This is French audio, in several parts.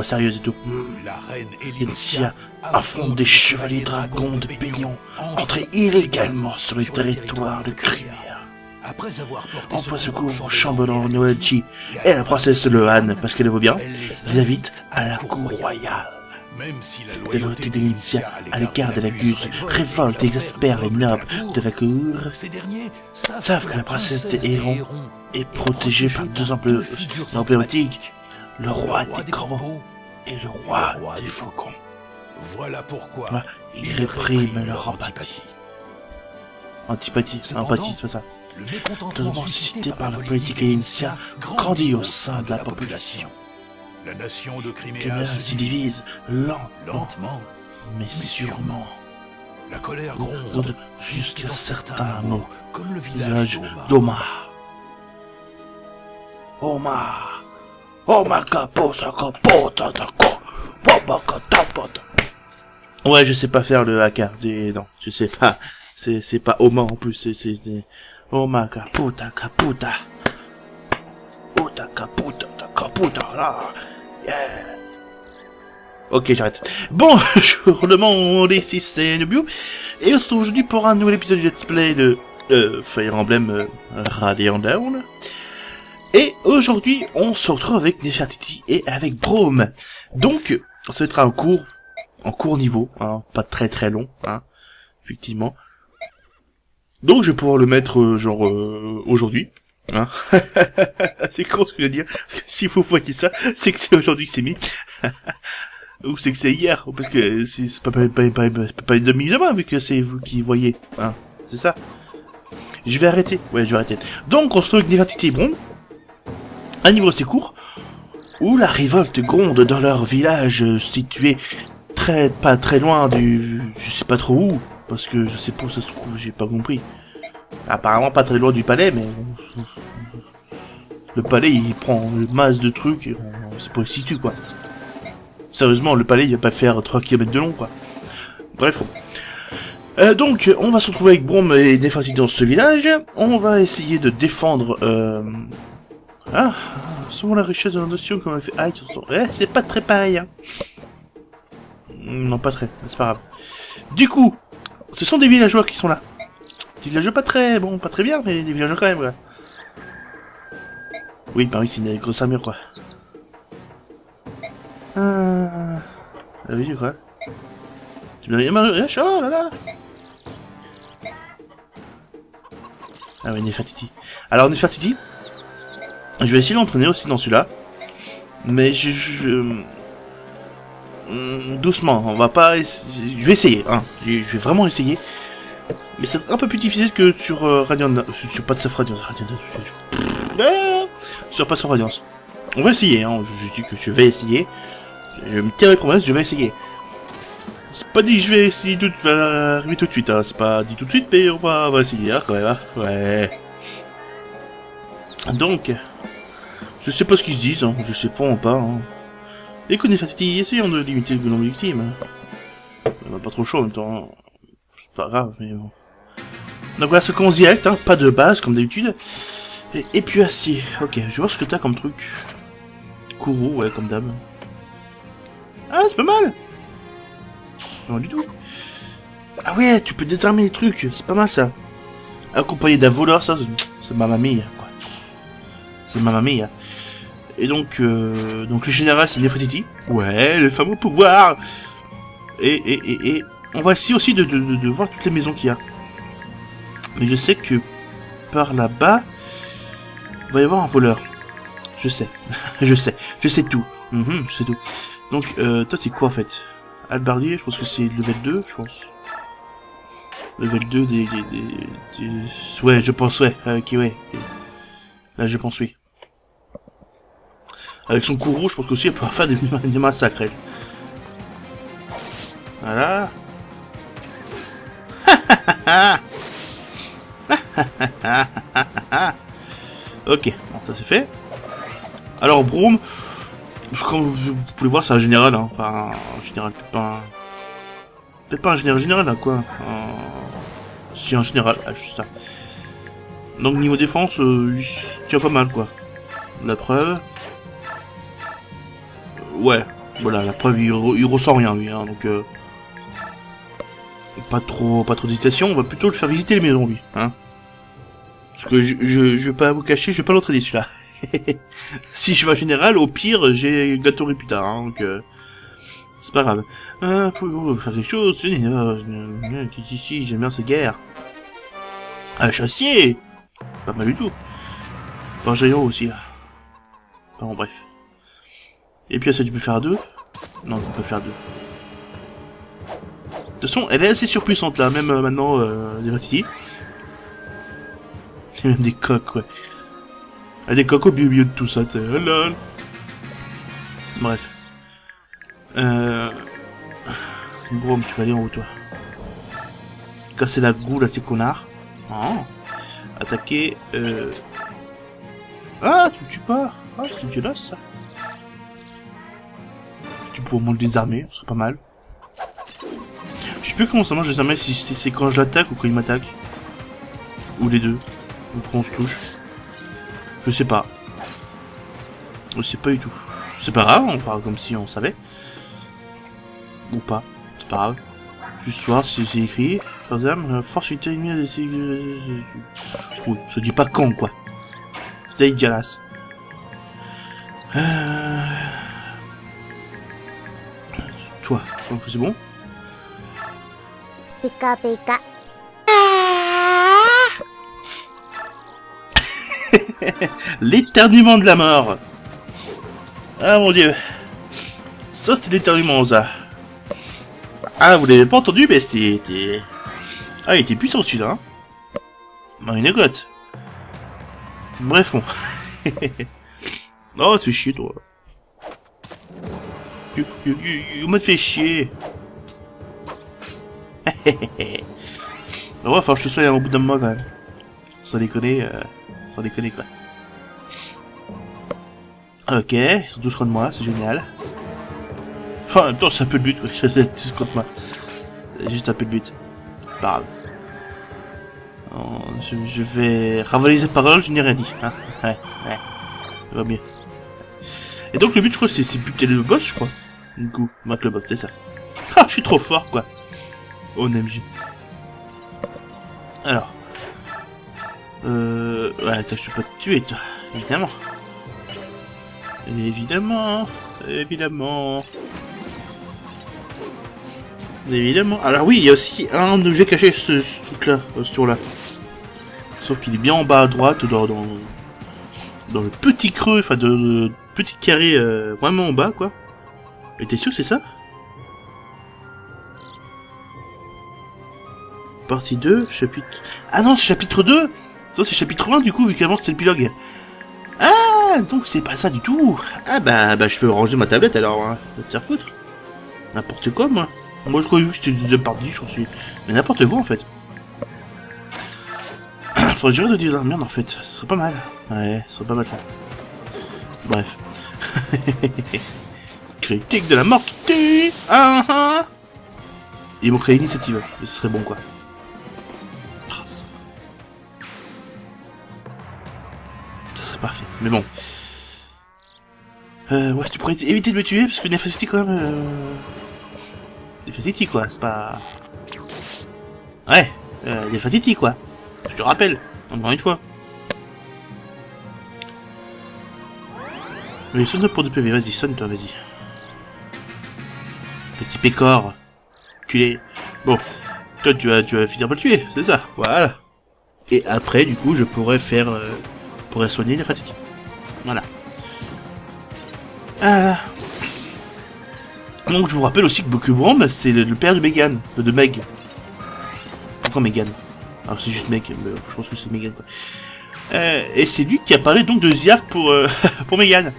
voix sérieuse et tout. La reine Elincia affronte des chevaliers dragons de Pélion, entrés illégalement sur le territoire de Crimea. Après avoir porté Envoie secours au chambellan Noelchi et la princesse Lohan, parce qu'elle vaut bien, les invite à la cour royale. Même si la La loyauté d'Elincia à l'égard de la Guse révolte et exaspère les nobles de la cour, ces derniers savent que la princesse des Hérons est protégée par deux emblématiques, le roi des corbeaux et le roi des faucons. Voilà pourquoi Moi, ils répriment leur empathie. Empathie, c'est pas ça. le mécontentement Totalement suscité par la politique Elincia grandit au sein de la population. La nation de Crimea Crimea se divise lentement, mais sûrement. La colère gronde Gronde jusqu'à certains mots. comme le Village village d'Omar. Omar. Omar caposa capota taco. Ouais, je sais pas faire le haka. Non, je sais pas. C'est pas Omar en plus. C'est Omar caputa caputa. Puta caputa caputa là. Yeah. Ok, j'arrête. Bon, jour les 6 c'est Nubio. Et on se retrouve aujourd'hui pour un nouvel épisode du Let's Play de Fire Emblem Radiant Dawn. Et aujourd'hui, on se retrouve avec Nefertiti et avec Braum. Donc, ça va être en court niveau, hein, pas très très long, hein, effectivement. Donc, je vais pouvoir le mettre aujourd'hui. Hein. C'est con ce que je veux dire. Parce que s'il faut voyer ça, c'est que c'est aujourd'hui que c'est mis. Ou c'est que c'est hier, parce que c'est pas une demi-heure demain, vu que c'est vous qui voyez, hein. C'est ça. Je vais arrêter. Ouais, je vais arrêter. Donc, on se retrouve avec Nefertiti et Braum. Un niveau assez court, où la révolte gronde dans leur village situé pas très loin du... je sais pas trop où, parce que je sais pas où ça se trouve, j'ai pas compris. Apparemment pas très loin du palais, mais... le palais, il prend une masse de trucs, et on sait pas où il se situe, quoi. Sérieusement, le palais, il va pas faire 3 km de long, quoi. Bref. Donc, on va se retrouver avec Braum et Nefertiti dans ce village. On va essayer de défendre... selon la richesse de la nation, comme on fait... c'est pas très pareil, hein. Non, pas très, c'est pas grave. Du coup, ce sont des villageois qui sont là. Des villageois pas très bien, mais des villageois quand même, quoi. Oui, par ici, c'est une grosse armure, quoi. Ah oui, quoi. Tu m'as rien marre, oh là là. Ah oui, Nefertiti. Alors, Nefertiti, je vais essayer d'entraîner aussi dans celui-là. Mais doucement, on va pas... Je vais essayer, hein. Je vais vraiment essayer. Mais c'est un peu plus difficile que sur Radiant... Sur Path of Radiance. Sur Path of Radiance. On va essayer, hein. Je dis que je vais essayer. Je me tiens les promesses, je vais essayer. C'est pas dit que je vais essayer arriver tout de suite, hein. C'est pas dit tout de suite, mais on va essayer, hein, quand même, hein. Ouais. Donc... je sais pas ce qu'ils se disent, hein. Je sais pas, hein. Et qu'on est fatigué, essayons de limiter le nombre de victimes. On a pas trop chaud en même temps, hein. C'est pas grave, mais bon. Donc voilà, ça commence direct, hein. Pas de base, comme d'habitude. Et puis acier. Ok, je vais voir ce que t'as comme truc. Kourou, ouais, comme d'hab. Ah, c'est pas mal. Non, du tout. Ah ouais, tu peux désarmer les trucs, c'est pas mal ça. Accompagné d'un voleur, ça, c'est mamma mia, quoi. C'est mamma mia. Et donc le général, c'est Nefertiti. Ouais, le fameux pouvoir. Et on va essayer aussi de voir toutes les maisons qu'il y a. Mais je sais que par là-bas, il va y avoir un voleur. Je sais. je sais tout. Je sais tout. Donc, toi, c'est quoi en fait? Albardier, je pense que c'est level 2, je pense. Level 2 des... Ouais, je pense, ouais. Ok, ouais. Là, je pense, oui. Avec son Kourou, je pense qu'aussi elle pourra faire des massacres, elle. Voilà. Ok, bon, ça c'est fait. Alors, Braum, comme vous pouvez voir, c'est un général, hein. Enfin, un général, peut-être pas un général, hein, quoi. Si, un général, juste ça. Donc, niveau défense, il tient pas mal, quoi. La preuve. Ouais, Voilà, la preuve, il ressent rien, lui, hein, donc... pas trop d'hésitation, on va plutôt le faire visiter les maisons, lui, hein. Parce que je vais pas vous cacher, je vais pas l'entraîner, celui-là. Si je vais en général, au pire, j'ai gâteau plus tard, hein, donc... c'est pas grave. Pouvez-vous faire quelque chose? Si, j'aime bien ces guerres. Un chassier! Pas mal du tout. Enfin, Jaillot aussi, là. Enfin, bon, bref. Et puis, ça, tu peux faire à deux? Non, tu peux faire à deux. De toute façon, elle est assez surpuissante, là, même maintenant, des Vatiti. Il y a même des coques, ouais. Il y a des coques au milieu de tout ça, t'es... lol. Bref. Grom, tu vas aller en haut, toi. Casser la goule à ces connards. Oh. Attaquer, Ah, tu me tues pas. Ah, c'est dégueulasse, ça. Tu pourrais au moins le désarmer, ce serait pas mal. Je sais plus comment ça marche les armées, si c'est quand je l'attaque ou quand il m'attaque. Ou les deux. Ou quand on se touche. Je sais pas. Je sais pas du tout. C'est pas grave, on parle comme si on savait. Ou pas. C'est pas grave. Juste voir si c'est écrit. Par exemple, force unité ennemie à des... Oui, ça dit pas quand, quoi. C'est dégueulasse. Toi, c'est bon? Pika pika. L'éternuement de la mort. Ah mon dieu. Ça c'était l'éternuement, ça. Ah, vous l'avez pas entendu, mais c'était... Ah, il était puissant celui-là, hein. Marine gotte. Bref, on... Oh, tu fais chier, toi. Tu m'as fait chier. Ouais, enfin, je te sois au bout d'un moment, quand même. Sans déconner, quoi. Ok, ils sont tous contre moi, c'est génial. Enfin, en même temps, c'est un peu le but, quoi. Tous contre moi. C'est juste un peu le but. C'est pas grave. Je vais ravaler ces paroles, je n'ai rien dit. Hein, ouais. Ça va bien. Et donc, le but, je crois, c'est buter le boss, je crois. Du coup, battre le boss, c'est ça. Ah, je suis trop fort, quoi. OMG. Alors. Ouais, attends, je peux pas te tuer, toi. Évidemment. Évidemment. Alors oui, il y a aussi un objet caché, ce truc-là, ce tour-là. Sauf qu'il est bien en bas à droite, dans le petit creux, enfin, de petit carré vraiment en bas, quoi. Et t'es sûr que c'est ça? Partie 2, chapitre... Ah non, c'est chapitre 2. Ça, c'est chapitre 1, du coup, vu qu'avant, c'était l'épilogue. Ah, donc c'est pas ça du tout. Ah bah, je peux ranger ma tablette, alors, hein. Ça te faire foutre. N'importe quoi, moi. Moi, je croyais que c'était une deuxième partie, je suis... Mais n'importe quoi, en fait. Faudrait gérer de dire la merde, en fait. Ce serait pas mal. Ouais, ce serait pas mal, ça. Bref. Critique de la mort qui tue. Il manquerait l'initiative. Ce serait bon, quoi. Ça serait parfait. Mais bon. Ouais, tu pourrais éviter de me tuer, parce que Nefertiti, quand même... Nefertiti, quoi. C'est pas... Ouais. Nefertiti, quoi. Je te rappelle. Encore une fois. Mais sonne pour 2 PV. Vas-y, sonne, toi, vas-y. Petit pécor. Culé. Bon. Toi, tu vas finir par le tuer, c'est ça. Voilà. Et après, du coup, je pourrais faire... pourrais soigner les fatigues. Voilà. Donc, je vous rappelle aussi que Bokubram, c'est le père de Megan. De Meg. Pourquoi Megan? Alors, c'est juste Meg, mais je pense que c'est Megan, quoi. Et c'est lui qui a parlé donc de Ziark pour Megan.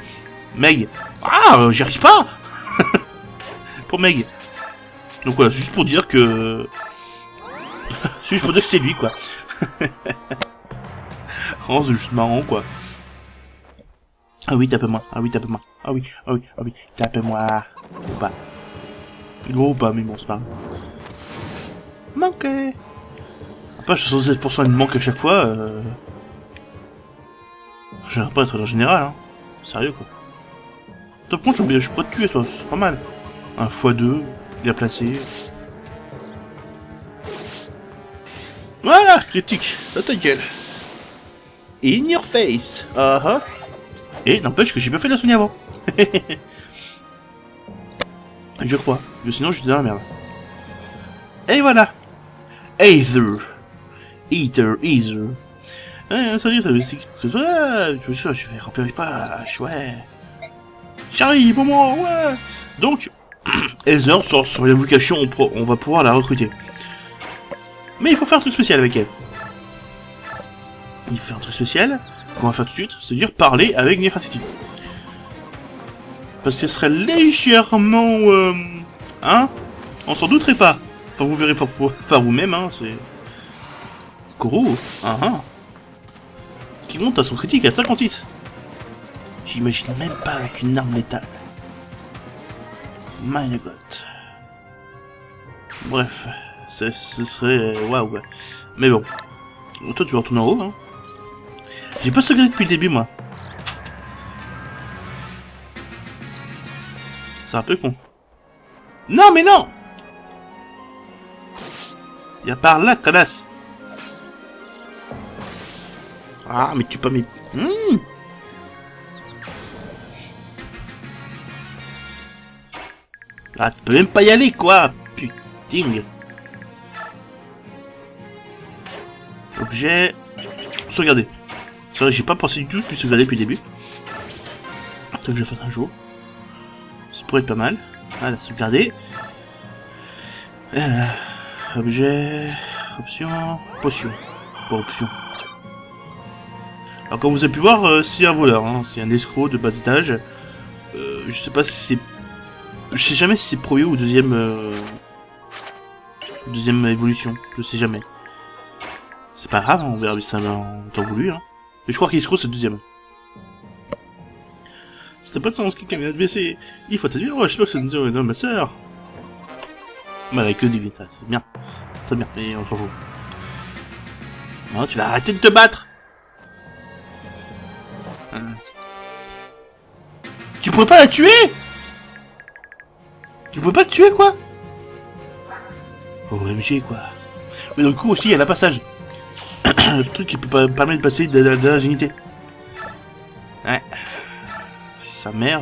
Meg. Ah, j'y arrive pas. Pour Meg. Donc voilà, juste pour dire que... c'est juste pour dire que c'est lui, quoi. Oh, c'est juste marrant, quoi. Ah oui, tape-moi. Ah oui, tape-moi. Ah oui, tape-moi. Ou pas. Gros ou pas, mais bon, c'est pas grave. Manqué. Après, je suis 67% de manque à chaque fois. Je vais pas être en général, hein. Sérieux, quoi. Top contre, je pourrais te tuer, ça, c'est pas mal. Un x2, bien placé. Voilà, critique, ça ta gueule. In your face. Et n'empêche que j'ai pas fait la Sonia avant. Je crois. Sinon, je suis dans la merde. Et voilà. Ether. Salut, ça veut dire que je vais remplir les pages, ouais. J'arrive, pour moi, ouais. Donc, Ether sort sur l'évocation, on va pouvoir la recruter. Mais il faut faire un truc spécial avec elle. Il faut faire un truc spécial, qu'on va faire tout de suite, c'est-à-dire parler avec Nefertiti. Parce qu'elle serait légèrement... hein, on s'en douterait pas. Enfin, vous verrez par vous-même, hein, c'est... Koro, qui monte à son critique à 56. J'imagine même pas avec une arme létale. My god. Bref, ce serait... waouh. Mais bon. Toi, tu vas retourner en haut, hein. J'ai pas sauvegardé depuis le début, moi. C'est un peu con. Non, mais non! Y'a par là, connasse. Ah, mais tu peux mes... Ah, tu peux même pas y aller, quoi. Putain. Objet... Sauvegarder. C'est vrai, j'ai pas pensé du tout que sauvegarder depuis le début. Attends que je fasse un jour. Ça pourrait être pas mal. Voilà, sauvegarder. Voilà. Objet... Option... Potion. Pas option. Alors comme vous avez pu voir, c'est un voleur, hein. C'est un escroc de bas étage. Je sais pas si c'est... Je sais jamais si c'est premier ou deuxième évolution. Je sais jamais. C'est pas grave, on verra ça en temps voulu, hein. Mais je crois qu'escroc c'est le deuxième. C'était pas de sens quelqu'un vient de baisser. Il faut t'admire, ouais, j'espère que ça nous dit ma sœur. Mais avec que des ça, c'est bien. C'est bien, mais on s'en fout. Non, tu vas arrêter de te battre. Tu pourrais pas la tuer? Tu pourrais pas te tuer, quoi? OMG, quoi. Mais dans le coup aussi, il y a la passage. Le truc qui peut permettre de passer de l'ingénité. Ouais. Sa mère...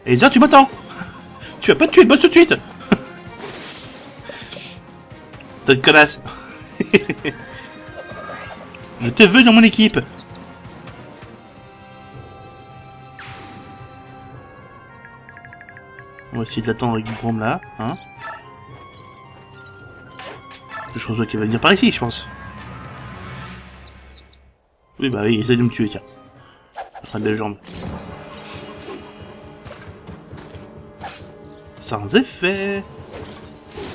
Et tiens, tu m'attends. Tu vas pas te tuer le boss tout de suite. T'es une connasse. Je te veux dans mon équipe. On va essayer de l'attendre avec une bombe là, hein. Je pense qu'elle va venir par ici, je pense. Oui, bah oui, essaye de me tuer, tiens. Ça sera une belle jambe. Sans effet.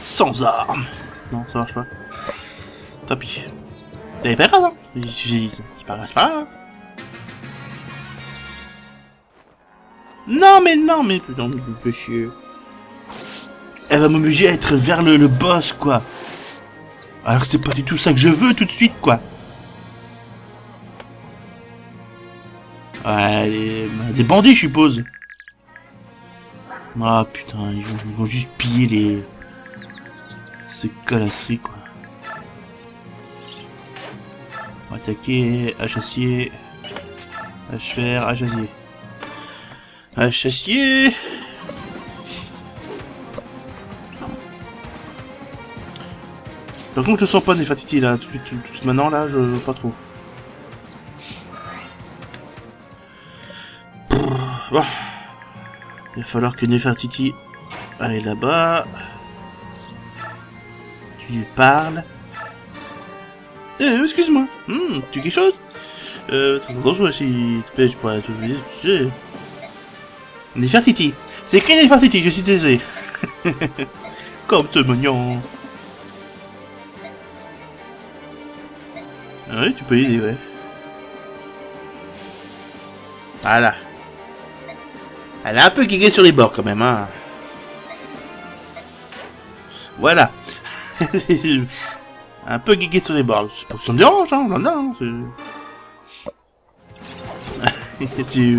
Sans arme. Non, ça marche pas. Tant pis. C'est pas grave, hein. C'est pas grave. Non, mais putain, me fais chier. Elle va m'obliger à être vers le boss, quoi. Alors que c'est pas du tout ça que je veux tout de suite, quoi. Ouais, des bandits, je suppose. Ah putain, ils vont juste piller les... Ces calasseries, quoi. On va attaquer, H-acier, H-fer, H-acier. H-acier. Par contre, je sens pas Nefertiti là, tout de suite maintenant là, je pas trop. Bon. Il va falloir que Nefertiti aille là-bas. Tu lui parles. Excuse-moi, tu as quelque chose? Très dangereux si tu peux, je pourrais te dire. Nefertiti. C'est écrit Nefertiti, je suis désolé. Comme ce mignon. Ah oui, tu peux aider, ouais. Voilà. Elle a un peu guégué sur les bords quand même, hein. Voilà. Un peu guégué sur les bords. C'est pas que ça me dérange, hein. Non, non. C'est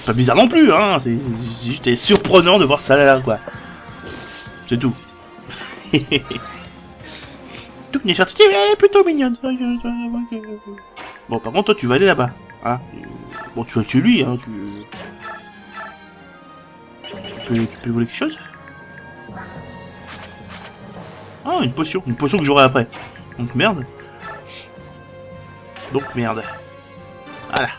pas bizarre non plus, hein. C'est juste surprenant de voir ça là, quoi. C'est tout. Tout Nefertiti, elle est plutôt mignonne. Bon, par contre, toi, tu vas aller là-bas. Hein. Bon, tu vas tuer lui, hein. Tu peux voler quelque chose? Ah, une potion que j'aurai après. Donc merde. Voilà.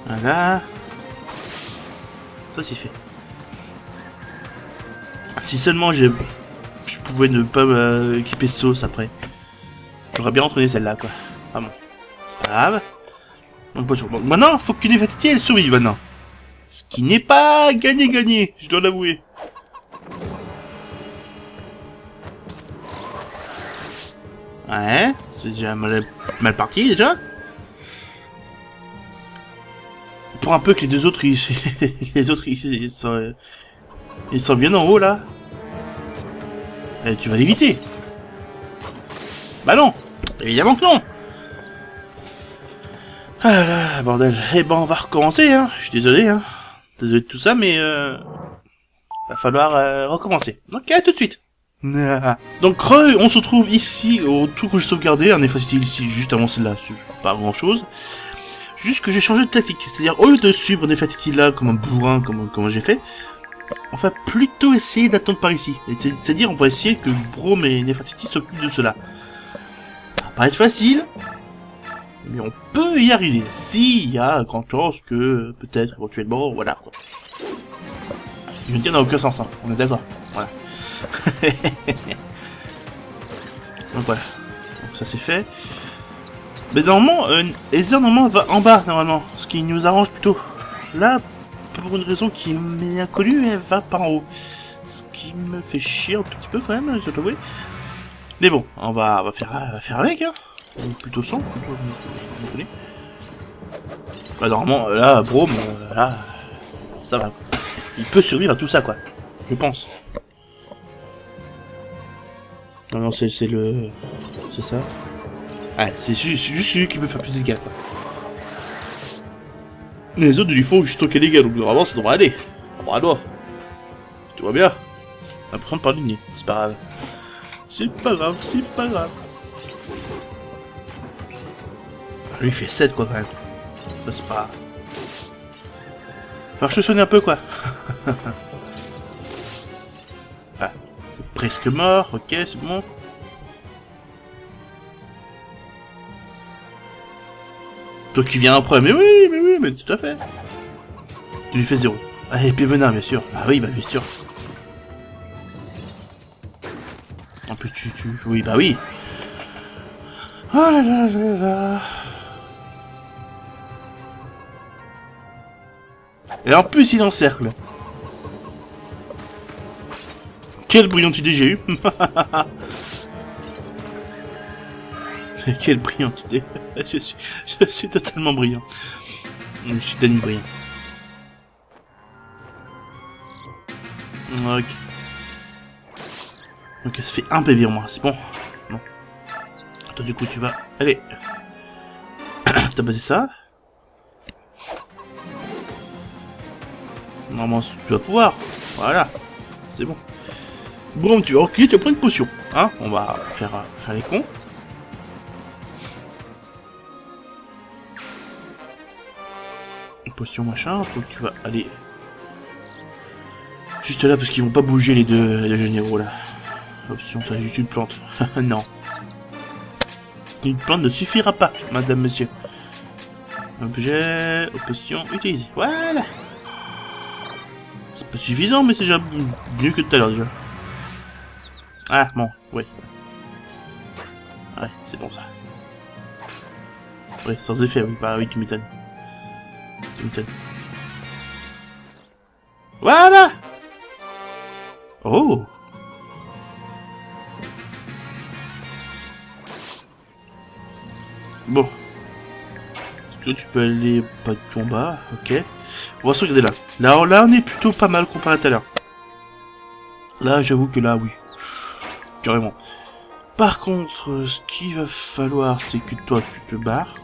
Voilà. Ça c'est fait. Si seulement je pouvais ne pas équiper ce sauce après. J'aurais bien entraîné celle-là, quoi. Ah bon. Pas grave. Donc potion. Donc maintenant, faut qu'une Nefertiti elle survive maintenant. Ce qui n'est pas gagné, je dois l'avouer. Ouais, c'est déjà mal parti déjà. Pour un peu que les deux autres ils s'en viennent en haut là. Et tu vas l'éviter. Bah non, évidemment que non. Ah là là, bordel. Eh ben on va recommencer, hein. Je suis désolé, hein. Désolé de tout ça, mais va falloir recommencer. Ok, à tout de suite. Donc on se retrouve ici au truc que j'ai sauvegardé, un effet ici juste avant celle-là, pas grand chose. Juste que j'ai changé de tactique, c'est-à-dire au lieu de suivre Nefertiti là comme un bourrin, comme j'ai fait, on va plutôt essayer d'attendre par ici. C'est-à-dire on va essayer que Braum et Nefertiti s'occupent de cela. Ça va pas être facile, mais on peut y arriver, s'il y a grande chance que peut-être éventuellement, voilà quoi. Je ne tiens dans aucun sens, hein. On est d'accord, voilà. Donc voilà, donc ça c'est fait. Mais normalement, Heather normalement va en bas normalement, ce qui nous arrange plutôt. Là, pour une raison qui m'est inconnue, elle va par en haut, ce qui me fait chier un tout petit peu quand même, je dois l'avouer. Mais bon, on va faire avec, hein. Plutôt sans, on connaît. Bah normalement, là, Braum, là, ça va. Il peut survivre à tout ça quoi, je pense. Non, c'est ça. Ouais, c'est juste celui qui peut faire plus de dégâts, quoi. Les autres, ils font juste aucun dégâts, donc normalement, ça devrait aller. Bravo. Tu vois bien. J'ai l'impression de parler de nez. C'est pas grave. C'est pas grave. Lui, il fait 7, quoi, quand même. Ça, c'est pas... Alors, je te sonne un peu, quoi. Ah. Presque mort, ok, c'est bon. Toi qui viens après, mais oui, mais tout à fait. Tu lui fais 0. Ah, et puis venin, bien sûr. Ah oui, bah bien sûr. En plus, oui, bah oui. Oh là là là là. Et en plus, il encercle. Quelle brillante idée j'ai eue. Quelle brillante idée. Je suis totalement brillant. Je suis Danny brillant. Ok. Ok, ça fait un PV en moins, c'est bon. Non. Toi du coup tu vas... Allez. T'as basé ça. Normalement tu vas pouvoir. Voilà. C'est bon. Bon, tu vas reculer, tu vas prendre une potion. Hein, on va faire les cons. Une potion machin, donc tu vas aller... Juste là, parce qu'ils vont pas bouger les deux généraux là. Option, t'as juste une plante. Non. Une plante ne suffira pas, madame, monsieur. Objet, potion, utilisé. Voilà. C'est pas suffisant, mais c'est déjà mieux que tout à l'heure déjà. Ah, bon, ouais. Ouais, c'est bon ça. Ouais, sans effet, oui, bah oui, tu m'étonnes. Tu m'étonnes. Voilà. Oh. Bon. Là, tu peux aller pas tout en bas, ok. On va se regarder là. Là, on est plutôt pas mal comparé à tout à l'heure. Là, j'avoue que là, oui. Carrément. Par contre, ce qu'il va falloir, c'est que toi, tu te barres.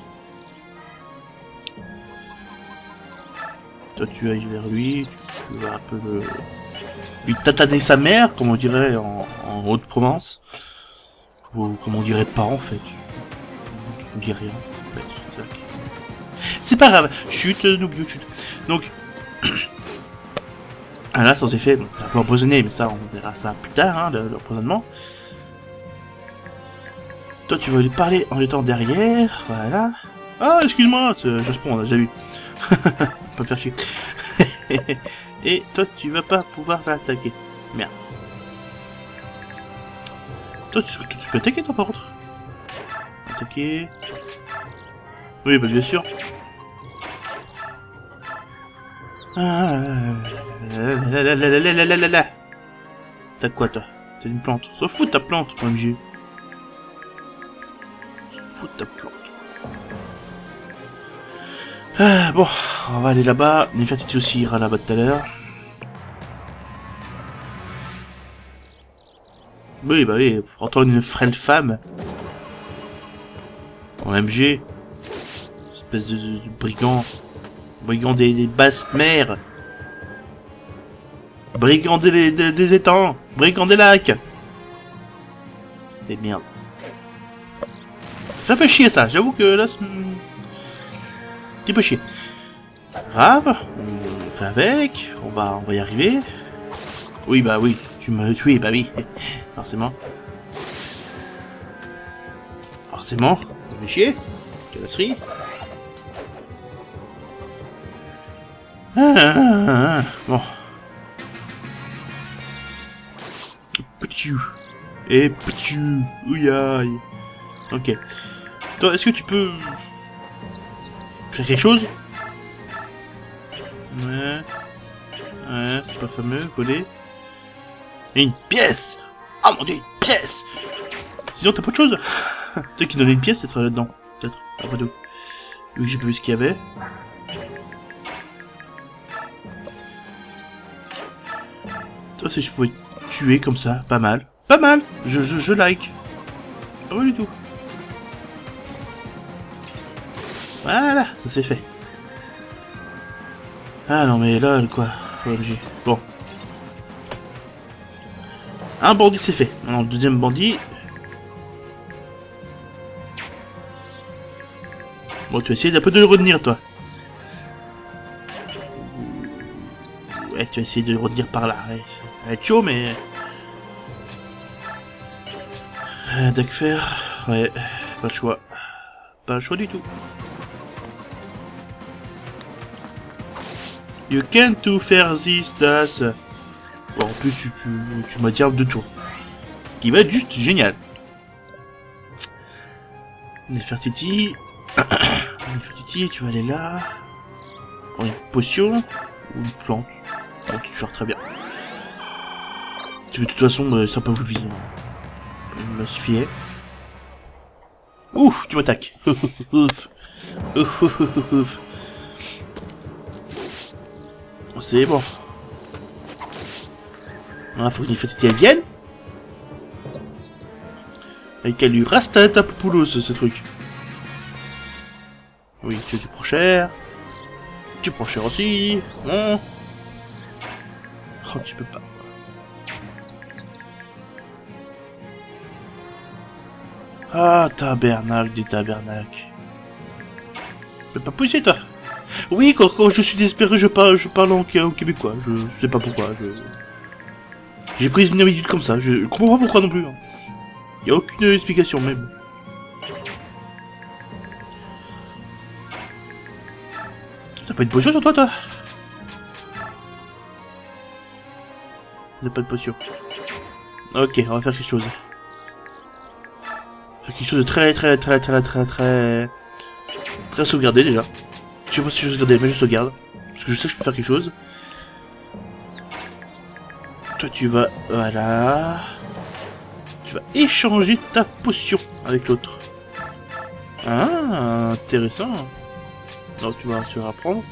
Toi, tu ailles vers lui, tu vas un peu lui tataner sa mère, comme on dirait en Haute-Provence. Ou comme on dirait pas, en fait. Tu ne dis rien, en fait. C'est pas grave, chute, n'oublie chute. Donc, ah là, sans effet, bon, t'as un peu empoisonné, mais ça, on verra ça plus tard, hein, l'empoisonnement. Toi, tu vas lui parler en étant derrière, voilà. Ah, excuse-moi, Jaspon, on a déjà vu. Pas me faire chier. Et toi, tu vas pas pouvoir l'attaquer. Merde. Toi, tu peux attaquer, toi, par contre. Attaquer. Oui, bah, bien sûr. T'as quoi, toi? T'as une plante. S'en fout de ta plante, OMG. S'en fout de ta plante. Ah, bon, on va aller là-bas. Nefertiti aussi ira là-bas tout à l'heure. Oui, bah oui, pour entendre une frêle femme. En MG. Espèce de brigand. Brigand des basses mers. Brigand des étangs. Brigand des lacs. Et merde. Ça fait chier ça, j'avoue que là c'est... petit peu chier. Grave, on fait avec, on va y arriver. Oui bah oui, tu me tues, bah oui, forcément. Forcément, ça fait chier, calasserie. Bon. Petit. Et petit. Ouiaille. Ok. Toi, est-ce que tu peux... faire quelque chose? Ouais. Ouais, c'est pas fameux, coller. Une pièce! Oh mon dieu, une pièce! Sinon t'as pas de chose? Peut-être qu'il donnait une pièce peut-être là-dedans. Peut-être. Après tout. Oui, j'ai pas vu ce qu'il y avait. Toi, si je pouvais tuer comme ça, pas mal. Pas mal! Je like. Pas mal du tout. Voilà, ça c'est fait. Ah non mais là, quoi, OMG. Bon. Un bandit c'est fait. Maintenant le deuxième bandit. Bon, tu vas essayer d'un peu de le retenir toi. Ouais, tu vas essayer de le retenir par là. Ouais. Ça va être chaud mais... Dagfer, ouais, pas le choix. Pas le choix du tout. You can't do faire this, das. Bon, en plus, tu m'as dit de tour. Ce qui va être juste génial. Nefertiti. Nefertiti, tu vas aller là. Oh, une potion ou une plante. Bon, tu gères très bien. De toute façon, ça peut vous viser. Je me fier. Ouf, tu m'attaques. Ouf. Ouf, ouf, ouf, ouf. C'est bon. Ah, faut que Nefertiti elle vienne. Et qu'elle lui reste à la tapoulos, ce truc. Oui, tu prends cher. Tu prends cher aussi. Non. Oh, tu peux pas. Ah, tabernacle des tabernacles. Tu peux pas pousser, toi. Oui, quand je suis désespéré, je parle en québécois. Je sais pas pourquoi. J'ai pris une habitude comme ça. Je comprends pas pourquoi non plus. Hein. Y a aucune explication, même. T'as pas une potion sur toi, toi? T'as pas de potion. Ok, on va faire quelque chose. Quelque chose de très sauvegardé déjà. Je sais pas si je sauvegarde, mais je sauvegarde. Parce que je sais que je peux faire quelque chose. Toi tu vas... Voilà. Tu vas échanger ta potion avec l'autre. Ah, intéressant. Donc tu vas apprendre.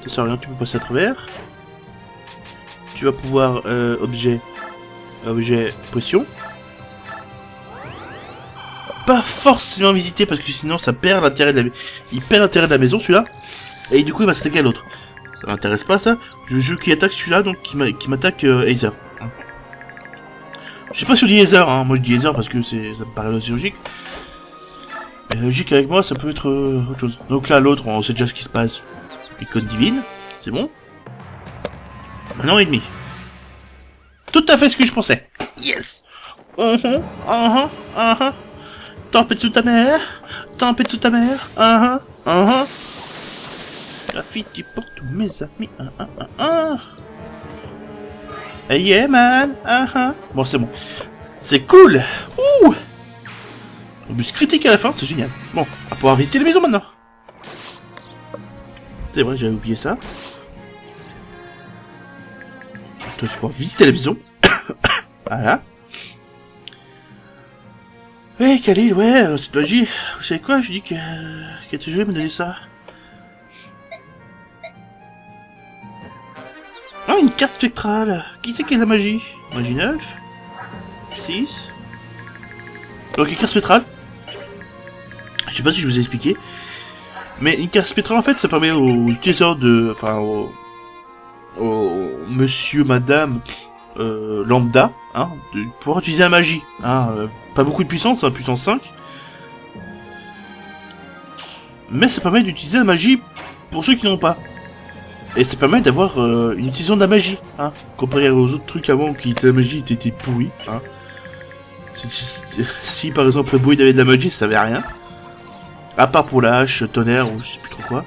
Ça sert à rien, tu peux passer à travers. Tu vas pouvoir... objet, potion. pas forcément visiter parce que sinon ça perd l'intérêt de la... Il perd l'intérêt de la maison celui-là. Et du coup il va s'attaquer à l'autre. Ça m'intéresse pas ça. Je veux qu'il attaque celui-là donc qui m'attaque Aether. Je sais pas si on dit Aether, hein. Moi je dis Aether parce que ça me paraît aussi logique. Mais logique avec moi ça peut être autre chose. Donc là l'autre on sait déjà ce qui se passe. Icône divine, c'est bon. Un an et demi. Tout à fait ce que je pensais. Yes. Tempête sous ta mère. Tempête sous ta mère. Graffiti pour tous mes amis. Hey yeah man. Bon c'est bon. C'est cool. Ouh. Un bus critique à la fin, c'est génial. Bon, on va pouvoir visiter les maisons maintenant. C'est vrai, j'avais oublié ça. On va pouvoir visiter la maison. Voilà. Ouais, Khalil, ouais, cette magie. Vous savez quoi, je dis que tu joué me donner ça. Ah, une carte spectrale. Qui c'est qui a la magie? Magie 9. 6. Donc, une carte spectrale. Je sais pas si je vous ai expliqué. Mais une carte spectrale, en fait, ça permet aux utilisateurs de... Enfin, aux monsieur, madame... lambda, hein, de pouvoir utiliser la magie. Hein, pas beaucoup de puissance, hein, puissance 5. Mais ça permet d'utiliser la magie pour ceux qui n'ont pas. Et ça permet d'avoir une utilisation de la magie. Hein, comparé aux autres trucs avant qui la magie était pourrie. Hein. Si par exemple le bruit avait de la magie, ça servait à rien. À part pour la hache tonnerre ou je sais plus trop quoi.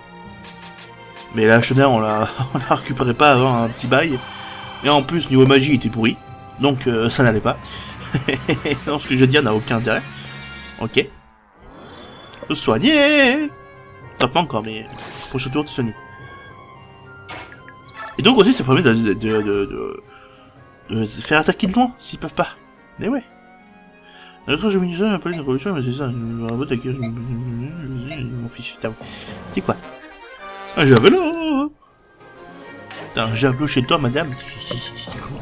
Mais la hache tonnerre on la récupérait pas avant un petit bail. Et en plus, niveau magie, il était pourri. Donc, ça n'allait pas. Non, ce que je veux dire n'a aucun intérêt. Ok. Soigner. Top pas encore, mais... Prochain tour, tu soignes. Et donc aussi, ça permet de faire attaquer de loin, s'ils peuvent pas. Mais ouais. D'accord, je me disais, appelé une révolution, mais c'est ça. Je vais attaquer, mon fiche. C'est quoi? Un javelot. T'as un javelot chez toi, madame.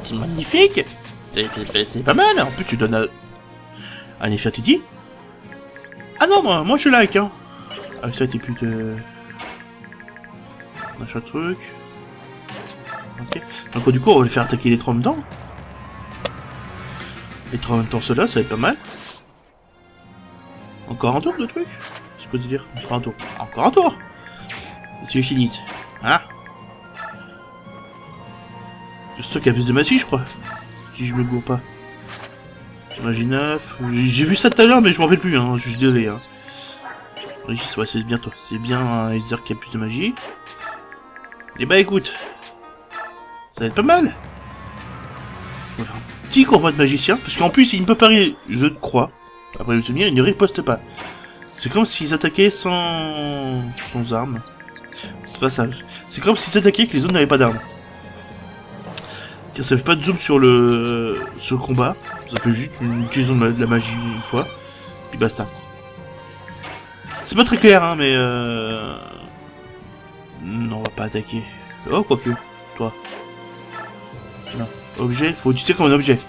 C'est magnifique. C'est pas mal. En plus, tu donnes un effet Titi. Ah non, moi je like, hein. Ah, ça, t'es plus de... Machin truc. Ok. Donc, du coup, on va les faire attaquer les trois en même temps. Les trois en même temps, ceux-là, ça va être pas mal. Encore un tour de truc. Je peux te dire. Encore un tour. Encore un tour. C'est infinite. Hein? C'est toi qui a plus de magie, je crois. Si je me gourre pas. Magie 9. J'ai vu ça tout à l'heure, mais je m'en rappelle plus, hein. Je suis désolé, hein. Oui, ouais, c'est bien toi. C'est bien un Aether qui a plus de magie. Et bah écoute. Ça va être pas mal. Voilà. Petit combat de magicien. Parce qu'en plus, il ne peut pas rire, je crois. Après le souvenir, il ne riposte pas. C'est comme s'ils attaquaient sans armes. C'est pas ça. C'est comme s'ils attaquaient que les autres n'avaient pas d'armes. Ça fait pas de zoom sur le combat, ça fait juste une utilisation de la magie une fois, et basta. C'est pas très clair, hein, mais non, on va pas attaquer. Oh, quoique, toi. Non. Objet, faut utiliser comme un objet.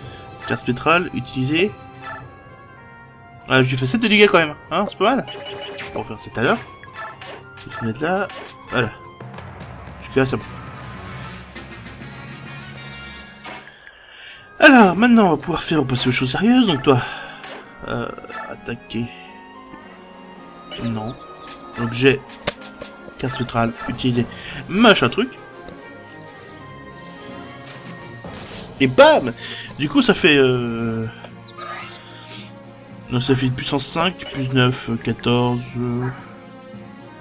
Carte spectrale, utiliser. Ah, je lui fais 7 de dégâts quand même, hein, c'est pas mal. On va faire ça tout à l'heure. Je vais se mettre là, voilà. Jusqu'à là, c'est bon. Alors, maintenant, on va pouvoir passer aux choses sérieuses, donc toi... attaquer... Non. Objet... Carte spectrale, utiliser... Machin truc. Et bam! Du coup, ça fait... Non, ça fait une puissance 5, plus 9, 14...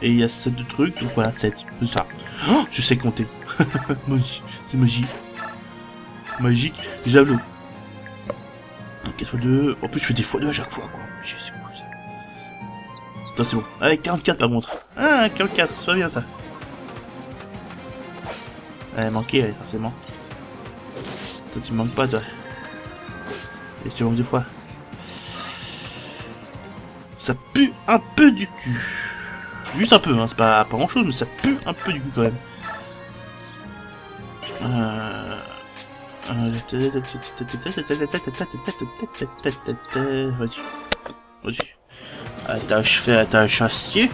Et il y a 7 de trucs, donc voilà, 7. C'est ça. Oh, je sais compter. Magie. C'est magie. Magique, javelot. 4 x 2. En plus, je fais des x2 à chaque fois, quoi. C'est cool ça. Attends, c'est bon. Allez, 44 par contre. Ah, 44, c'est pas bien ça. Elle manqué, elle, forcément. Toi, tu me manques pas, toi. Et tu manques 2 fois. Ça pue un peu du cul. Juste un peu, hein. C'est pas grand chose, mais ça pue un peu du cul quand même. Vas-y. Vas-y. Attache acier.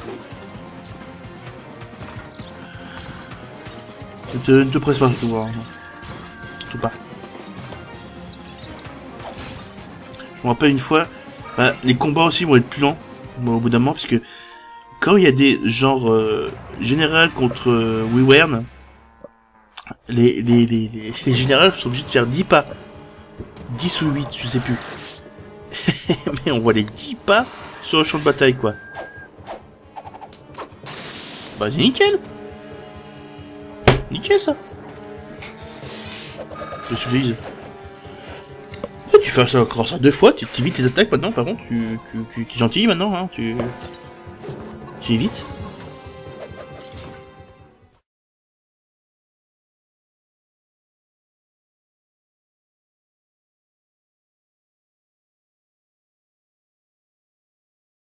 Ne te presse pas, surtout, hein. Surtout pas. Je me rappelle une fois, bah, les combats aussi vont être plus lents, au bout d'un moment, parce que quand il y a des genres général contre Wyvern, les générales sont obligés de faire 10 pas. 10 ou 8, je sais plus. Mais on voit les 10 pas sur le champ de bataille, quoi. Bah, c'est nickel. Nickel, ça. Je suis tu fais ça encore ça 2 fois, tu évites les attaques maintenant, par contre, tu es gentil maintenant, hein, tu évites.